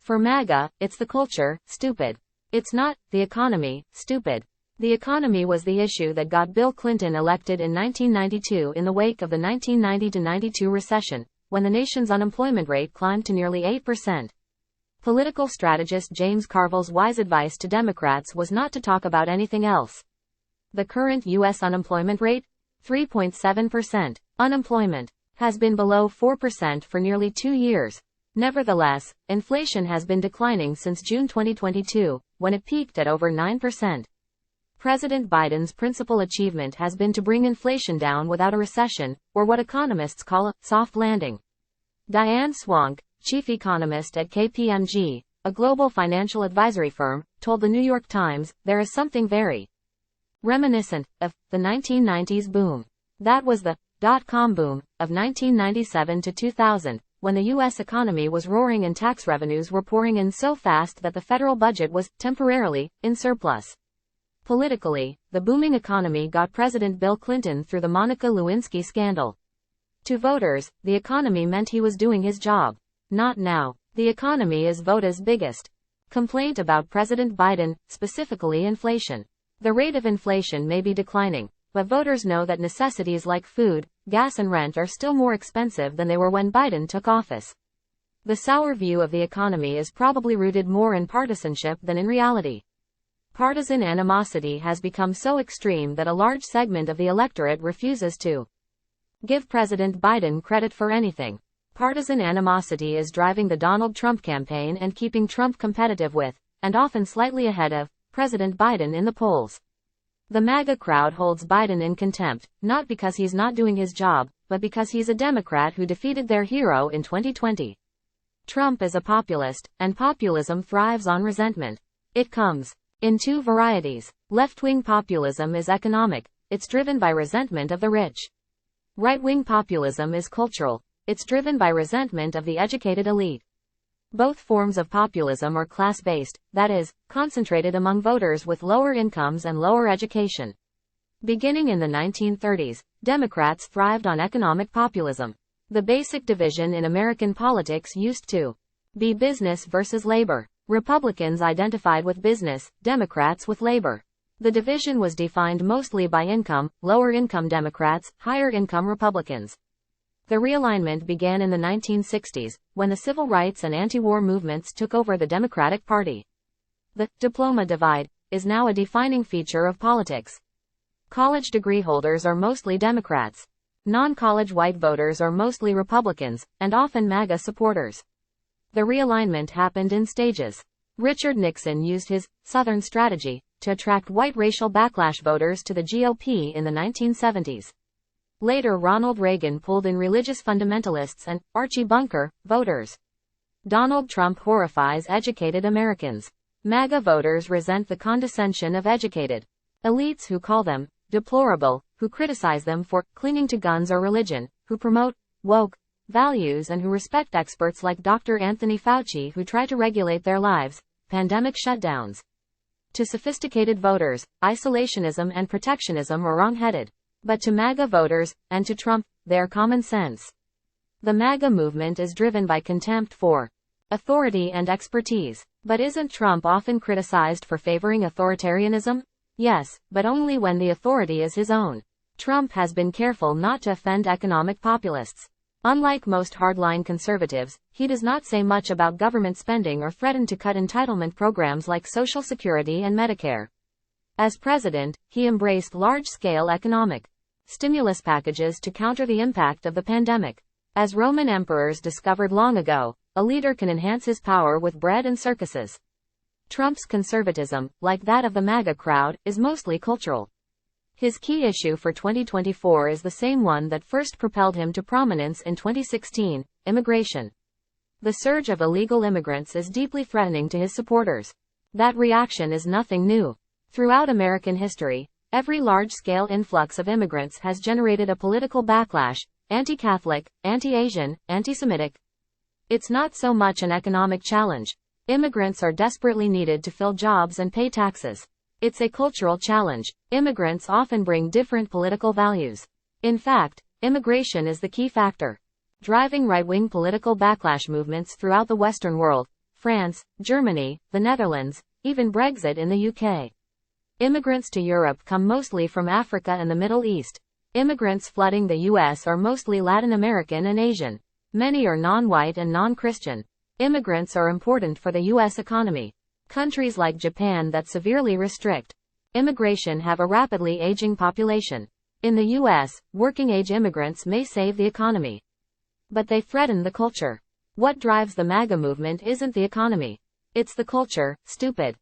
For MAGA, it's the culture, stupid. It's not the economy, stupid. The economy was the issue that got Bill Clinton elected in 1992 in the wake of the 1990-92 recession, when the nation's unemployment rate climbed to nearly 8%. Political strategist James Carville's wise advice to Democrats was not to talk about anything else. The current U.S. unemployment rate? 3.7%. Unemployment has been below 4% for nearly 2 years. Nevertheless, inflation has been declining since June 2022, when it peaked at over 9%. President Biden's principal achievement has been to bring inflation down without a recession, or what economists call a soft landing. Diane Swonk, chief economist at KPMG, a global financial advisory firm, told the New York Times, "There is something very reminiscent of the 1990s boom. That was the dot-com boom of 1997 to 2000, when the U.S. economy was roaring and tax revenues were pouring in so fast that the federal budget was, temporarily, in surplus." Politically, the booming economy got President Bill Clinton through the Monica Lewinsky scandal. To voters, the economy meant he was doing his job. Not now. The economy is vota's biggest complaint about President Biden, specifically inflation. The rate of inflation may be declining, but voters know that necessities like food, gas and rent are still more expensive than they were when Biden took office. The sour view of the economy is probably rooted more in partisanship than in reality. Partisan animosity has become so extreme that a large segment of the electorate refuses to give President Biden credit for anything. Partisan animosity is driving the Donald Trump campaign and keeping Trump competitive with, and often slightly ahead of, President Biden in the polls. The MAGA crowd holds Biden in contempt, not because he's not doing his job, but because he's a Democrat who defeated their hero in 2020. Trump is a populist, and populism thrives on resentment. It comes in two varieties. Left-wing populism is economic. It's driven by resentment of the rich. Right-wing populism is cultural. It's driven by resentment of the educated elite. Both forms of populism are class-based, that is, concentrated among voters with lower incomes and lower education. Beginning in the 1930s, Democrats thrived on economic populism. The basic division in American politics used to be business versus labor. Republicans identified with business, Democrats with labor. The division was defined mostly by income, lower-income Democrats, higher-income Republicans. The realignment began in the 1960s, when the civil rights and anti-war movements took over the Democratic Party. The diploma divide is now a defining feature of politics. College degree holders are mostly Democrats. Non-college white voters are mostly Republicans, and often MAGA supporters. The realignment happened in stages. Richard Nixon used his Southern strategy to attract white racial backlash voters to the GOP in the 1970s. Later Ronald Reagan pulled in religious fundamentalists and Archie Bunker voters. Donald Trump horrifies educated Americans. MAGA voters resent the condescension of educated elites who call them deplorable, who criticize them for clinging to guns or religion, who promote woke values and who respect experts like Dr. Anthony Fauci who try to regulate their lives. Pandemic shutdowns. To sophisticated voters, isolationism and protectionism are wrong-headed. But to MAGA voters, and to Trump, they're common sense. The MAGA movement is driven by contempt for authority and expertise. But isn't Trump often criticized for favoring authoritarianism? Yes, but only when the authority is his own. Trump has been careful not to offend economic populists. Unlike most hardline conservatives, he does not say much about government spending or threaten to cut entitlement programs like Social Security and Medicare. As president, he embraced large-scale economic stimulus packages to counter the impact of the pandemic. As Roman emperors discovered long ago, a leader can enhance his power with bread and circuses. Trump's conservatism, like that of the MAGA crowd, is mostly cultural. His key issue for 2024 is the same one that first propelled him to prominence in 2016, immigration. The surge of illegal immigrants is deeply threatening to his supporters. That reaction is nothing new. Throughout American history, every large-scale influx of immigrants has generated a political backlash, anti-Catholic, anti-Asian, anti-Semitic. It's not so much an economic challenge. Immigrants are desperately needed to fill jobs and pay taxes. It's a cultural challenge. Immigrants often bring different political values. In fact, immigration is the key factor driving right-wing political backlash movements throughout the Western world. France, Germany, the Netherlands, even Brexit in the UK. Immigrants to Europe come mostly from Africa and the Middle East. Immigrants flooding the US are mostly Latin American and Asian. Many are non-white and non-Christian. Immigrants are important for the US economy. Countries like Japan that severely restrict immigration have a rapidly aging population. In the US, working-age immigrants may save the economy, but they threaten the culture. What drives the MAGA movement isn't the economy. It's the culture, stupid.